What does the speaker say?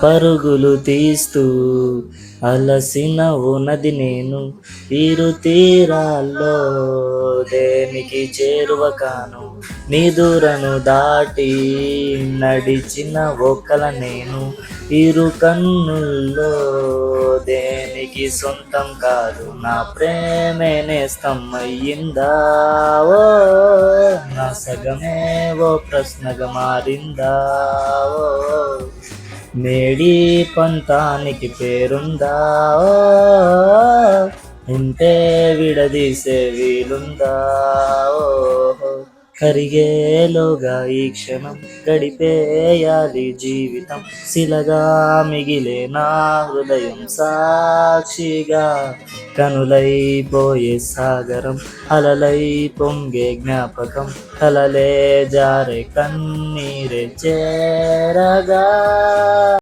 పరుగులు తీస్తూ అలసిన ఉన్నది నేను, ఇరు తీరాల్లో దేనికి చేరువ కాను, నిదురను దాటి నడిచిన ఒక్కల నేను, ఇరు కన్నుల్లో దేనికి సొంతం కాదు, నా ప్రేమే నేస్తం అయ్యిందా, ఓ నా సగమే ఓ ప్రశ్నగా మారిందా, ఓ మేడి పంతానికి పేరుందా, ఓ ఉంటే విడదీసే వీలుందా, ఓ కరిగేలోగా ఈ క్షణం గడిపేయాలి జీవితం, శిలగా మిగిలే నా హృదయం సాక్షిగా, కనులైపోయే సాగరం అలలై పొంగే జ్ఞాపకం, కలలే జారే కన్నీరే చేరగా.